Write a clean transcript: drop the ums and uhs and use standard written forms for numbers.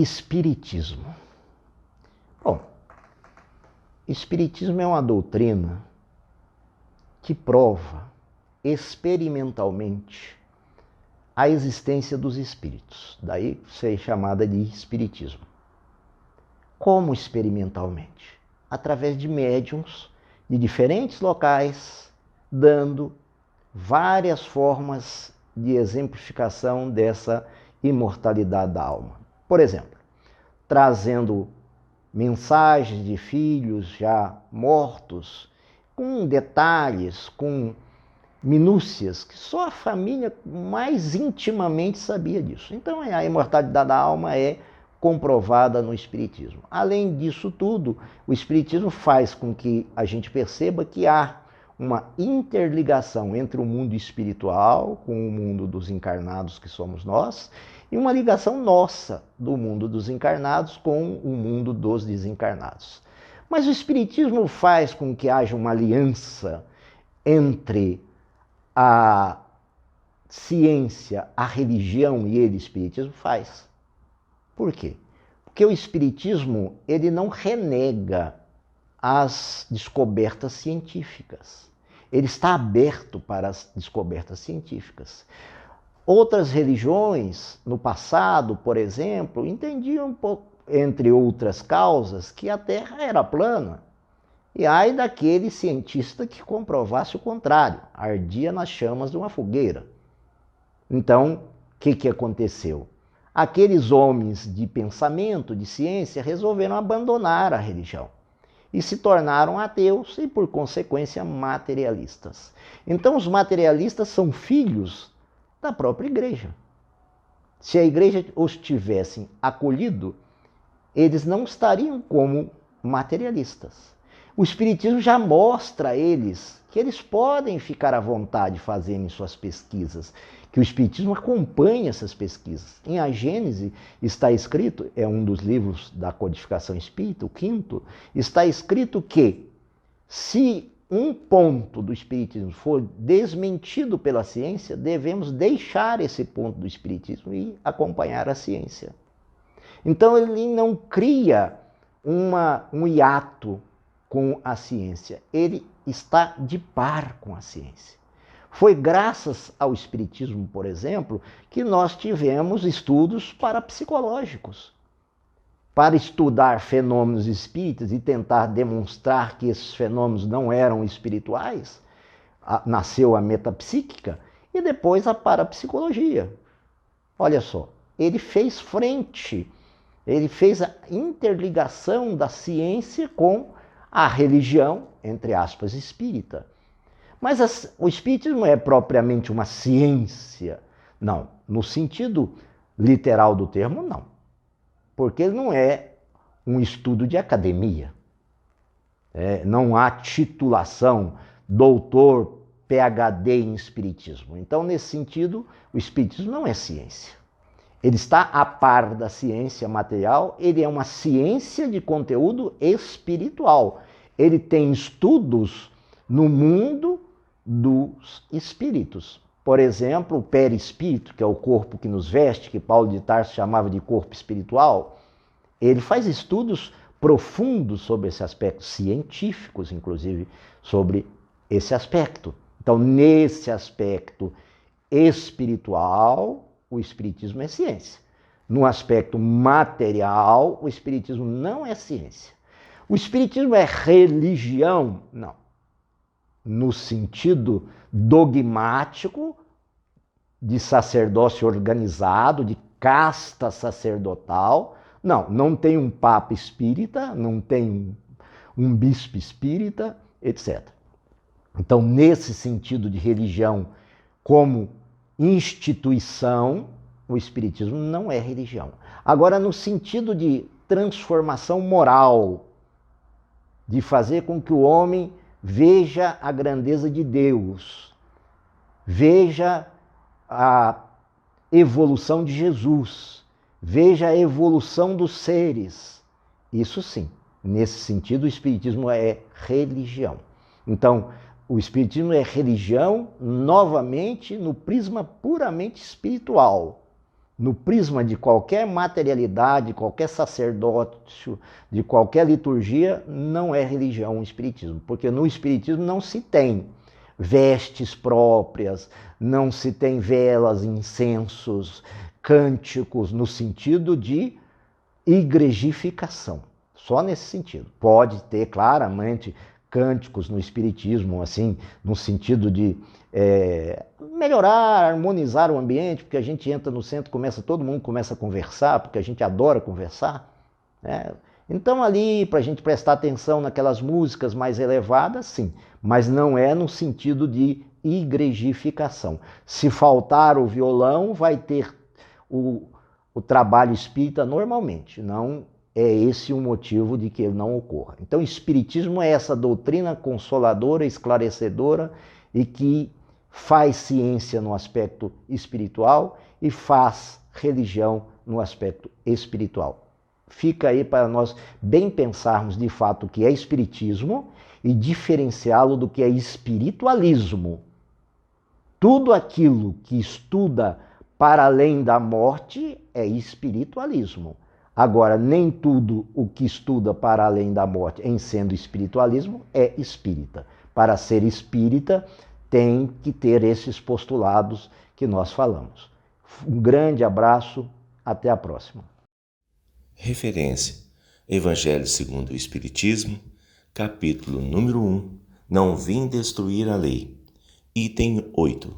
Espiritismo. Bom, Espiritismo é uma doutrina que prova experimentalmente a existência dos espíritos. Daí ser chamada de espiritismo. Como experimentalmente? Através de médiuns de diferentes locais, dando várias formas de exemplificação dessa imortalidade da alma. Por exemplo, trazendo mensagens de filhos já mortos, com detalhes, com minúcias, que só a família mais intimamente sabia disso. Então a imortalidade da alma é comprovada no Espiritismo. Além disso tudo, o Espiritismo faz com que a gente perceba que há uma interligação entre o mundo espiritual com o mundo dos encarnados que somos nós, e uma ligação nossa do mundo dos encarnados com o mundo dos desencarnados. Mas o Espiritismo faz com que haja uma aliança entre a ciência, a religião e ele, o Espiritismo, faz. Por quê? Porque o Espiritismo ele não renega as descobertas científicas. Ele está aberto para as descobertas científicas. Outras religiões, no passado, por exemplo, entendiam, entre outras causas, que a Terra era plana. E ai daquele cientista que comprovasse o contrário, ardia nas chamas de uma fogueira. Então, o que aconteceu? Aqueles homens de pensamento, de ciência, resolveram abandonar a religião e se tornaram ateus e, por consequência, materialistas. Então, os materialistas são filhos da própria igreja. Se a igreja os tivesse acolhido, eles não estariam como materialistas. O Espiritismo já mostra a eles que eles podem ficar à vontade fazendo suas pesquisas, que o Espiritismo acompanha essas pesquisas. Em A Gênese está escrito, é um dos livros da codificação espírita, o quinto, está escrito que se um ponto do Espiritismo for desmentido pela ciência, devemos deixar esse ponto do Espiritismo e acompanhar a ciência. Então ele não cria um hiato com a ciência, ele está de par com a ciência. Foi graças ao Espiritismo, por exemplo, que nós tivemos estudos parapsicológicos. Para estudar fenômenos espíritas e tentar demonstrar que esses fenômenos não eram espirituais, nasceu a metapsíquica e depois a parapsicologia. Olha só, ele fez frente, ele fez a interligação da ciência com a religião, entre aspas, espírita. Mas o Espiritismo é propriamente uma ciência? Não. No sentido literal do termo, não. Porque ele não é um estudo de academia. Não há titulação, doutor, PhD em Espiritismo. Então, nesse sentido, o Espiritismo não é ciência. Ele está a par da ciência material, ele é uma ciência de conteúdo espiritual. Ele tem estudos no mundo dos espíritos. Por exemplo, o perispírito, que é o corpo que nos veste, que Paulo de Tarso chamava de corpo espiritual, ele faz estudos profundos sobre esse aspecto, científicos, inclusive, sobre esse aspecto. Então, nesse aspecto espiritual, o Espiritismo é ciência. No aspecto material, o Espiritismo não é ciência. O Espiritismo é religião? Não. No sentido dogmático, de sacerdócio organizado, de casta sacerdotal. Não tem um papa espírita, não tem um bispo espírita, etc. Então, nesse sentido de religião como instituição, o Espiritismo não é religião. Agora, no sentido de transformação moral, de fazer com que o homem veja a grandeza de Deus, veja a evolução de Jesus, veja a evolução dos seres. Isso sim, nesse sentido, o Espiritismo é religião. Então, o Espiritismo é religião, novamente, no prisma puramente espiritual. no prisma de qualquer materialidade, qualquer sacerdócio, de qualquer liturgia, não é religião o espiritismo, porque no espiritismo não se tem vestes próprias, não se tem velas, incensos, cânticos, no sentido de igrejificação. Só nesse sentido. Pode ter claramente cânticos no espiritismo, assim, no sentido de melhorar, harmonizar o ambiente, porque a gente entra no centro, todo mundo começa a conversar, porque a gente adora conversar, né? Então ali, para a gente prestar atenção naquelas músicas mais elevadas, sim, mas não é no sentido de igrejificação. Se faltar o violão, vai ter o trabalho espírita normalmente, não é esse o motivo de que ele não ocorra. Então, o espiritismo é essa doutrina consoladora, esclarecedora e que faz ciência no aspecto espiritual e faz religião no aspecto espiritual. Fica aí para nós bem pensarmos de fato o que é espiritismo e diferenciá-lo do que é espiritualismo. Tudo aquilo que estuda para além da morte é espiritualismo. Agora, nem tudo o que estuda para além da morte, em sendo espiritualismo, é espírita. Para ser espírita, tem que ter esses postulados que nós falamos. Um grande abraço, até a próxima. Referência: Evangelho segundo o Espiritismo, capítulo número 1, Não vim destruir a lei. Item 8.